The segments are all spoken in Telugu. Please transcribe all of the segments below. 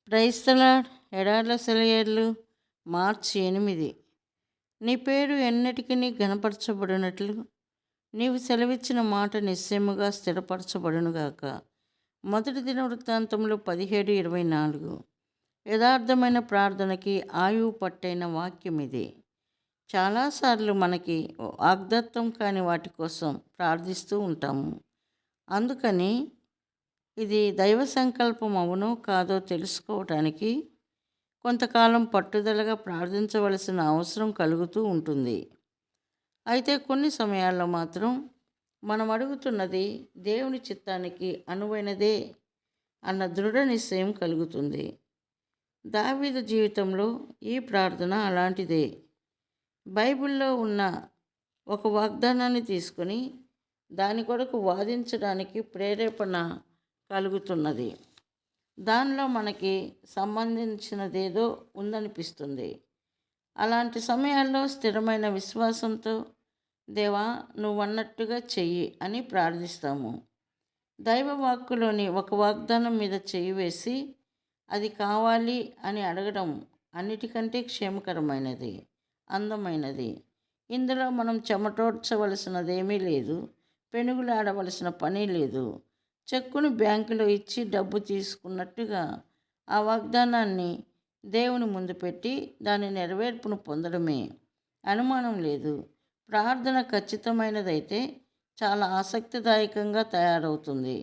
Praise the lord. ఎడార్ల సెలయేర్లు మార్చి 8. నీ పేరు ఎన్నటికీ ఘనపరచబడినట్లు నీవు సెలవిచ్చిన మాట నిశ్చయముగా స్థిరపరచబడునుగాక. మొదటి దినవృత్తాంతములు 17:24. యథార్థమైన ప్రార్థనకి ఆయువు పట్టైన వాక్యం ఇది. చాలాసార్లు మనకి వాగ్దత్తం కాని వాటి కోసం ప్రార్థిస్తూ ఉంటాము. అందుకని ఇది దైవ సంకల్పం అవునో కాదో తెలుసుకోవటానికి కొంతకాలం పట్టుదలగా ప్రార్థించవలసిన అవసరం కలుగుతూ ఉంటుంది. అయితే కొన్ని సమయాల్లో మాత్రం మనం అడుగుతున్నది దేవుని చిత్తానికి అనువైనదే అన్న దృఢ నిశ్చయం కలుగుతుంది. దావీదు జీవితంలో ఈ ప్రార్థన అలాంటిదే. బైబిల్లో ఉన్న ఒక వాగ్దానాన్ని తీసుకొని దాని కొరకు వాదించడానికి ప్రేరేపణ కలుగుతున్నది. దానిలో మనకి సంబంధించినదేదో ఉందనిపిస్తుంది. అలాంటి సమయాల్లో స్థిరమైన విశ్వాసంతో దేవా నువ్వన్నట్టుగా చెయ్యి అని ప్రార్థిస్తాము. దైవ వాక్కులోని ఒక వాగ్దానం మీద చెయ్యి వేసి అది కావాలి అని అడగడం అన్నిటికంటే క్షేమకరమైనది, అందమైనది. ఇందులో మనం చెమటోడ్చవలసినదేమీ లేదు, పెనుగులాడవలసిన పని లేదు. చెక్కును బ్యాంకులో ఇచ్చి డబ్బు తీసుకున్నట్టుగా ఆ వాగ్దానాన్ని దేవుని ముందు పెట్టి దాని నెరవేర్పును పొందడమే. అనుమానం లేదు. ప్రార్థన ఖచ్చితమైనదైతే చాలా ఆసక్తిదాయకంగా తయారవుతుంది.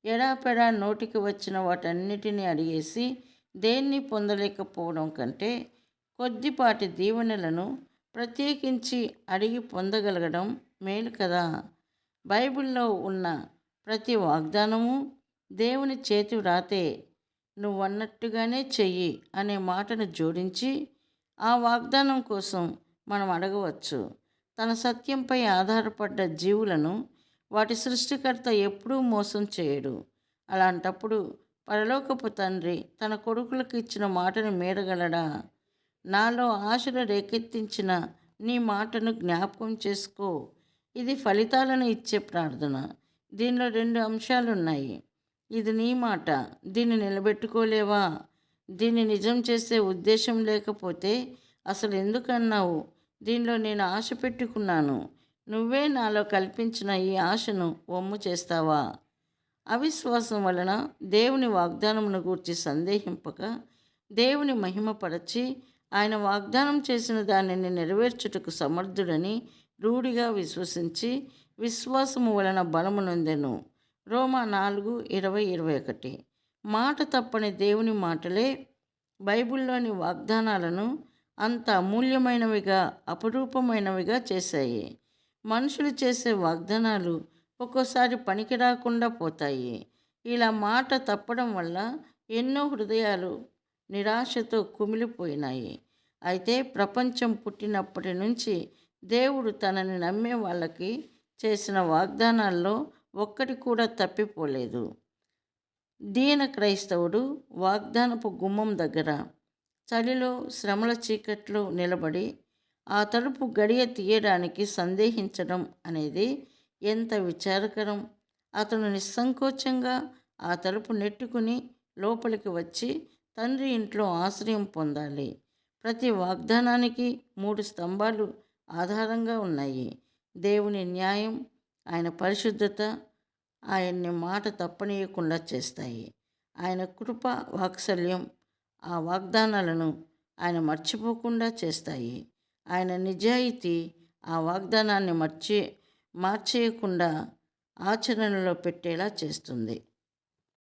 ఎడాపెడా నోటికి వచ్చిన వాటన్నిటినీ అడిగేసి దేన్ని పొందలేకపోవడం కంటే కొద్దిపాటి దీవెనలను ప్రత్యేకించి అడిగి పొందగలగడం మేలు కదా. బైబిల్లో ఉన్న ప్రతి వాగ్దానము దేవుని చేతి వ్రాతే. నువ్వన్నట్టుగానే చెయ్యి అనే మాటను జోడించి ఆ వాగ్దానం కోసం మనం అడగవచ్చు. తన సత్యంపై ఆధారపడ్డ జీవులను వాటి సృష్టికర్త ఎప్పుడూ మోసం చేయడు. అలాంటప్పుడు పరలోకపు తండ్రి తన కొడుకులకు ఇచ్చిన మాటను మీరగలడా? నాలో ఆశలు రేకెత్తించిన నీ మాటను జ్ఞాపకం చేసుకో. ఇది ఫలితాలను ఇచ్చే ప్రార్థన. దీనిలో 2 అంశాలున్నాయి. ఇది నీ మాట, దీన్ని నిలబెట్టుకోలేవా? దీన్ని నిజం చేసే ఉద్దేశం లేకపోతే అసలు ఎందుకన్నావు? దీనిలో నేను ఆశ పెట్టుకున్నాను. నువ్వే నాలో కల్పించిన ఈ ఆశను వమ్ము చేస్తావా? అవిశ్వాసం వలన దేవుని వాగ్దానమును గూర్చి సందేహింపక దేవుని మహిమపరచి ఆయన వాగ్దానం చేసిన దానిని నెరవేర్చుటకు సమర్థుడని రూఢిగా విశ్వసించి విశ్వాసము వలన బలము నొందెను. రోమా 4:20-21. మాట తప్పని దేవుని మాటలే బైబిల్లోని వాగ్దానాలను అంత అమూల్యమైనవిగా, అపురూపమైనవిగా చేశాయి. మనుషులు చేసే వాగ్దానాలు ఒక్కోసారి పనికి రాకుండా పోతాయి. ఇలా మాట తప్పడం వల్ల ఎన్నో హృదయాలు నిరాశతో కుమిలిపోయినాయి. అయితే ప్రపంచం పుట్టినప్పటి నుంచి దేవుడు తనని నమ్మే వాళ్ళకి చేసిన వాగ్దానాల్లో ఒక్కటి కూడా తప్పిపోలేదు. దీన క్రైస్తవుడు వాగ్దానపు గుమ్మం దగ్గర చలిలో, శ్రమల చీకట్లో నిలబడి ఆ తలుపు గడియ తీయడానికి సందేహించడం అనేది ఎంత విచారకరం. అతను నిస్సంకోచంగా ఆ తలుపు నెట్టుకుని లోపలికి వచ్చి తండ్రి ఇంట్లో ఆశ్రయం పొందాలి. ప్రతి వాగ్దానానికి 3 స్తంభాలు ఆధారంగా ఉన్నాయి. దేవుని న్యాయం, ఆయన పరిశుద్ధత ఆయన్ని మాట తప్పనీయకుండా చేస్తాయి. ఆయన కృప, వాత్సల్యం ఆ వాగ్దానాలను ఆయన మర్చిపోకుండా చేస్తాయి. ఆయన నిజాయితీ ఆ వాగ్దానాన్ని మార్చేయకుండా ఆచరణలో పెట్టేలా చేస్తుంది.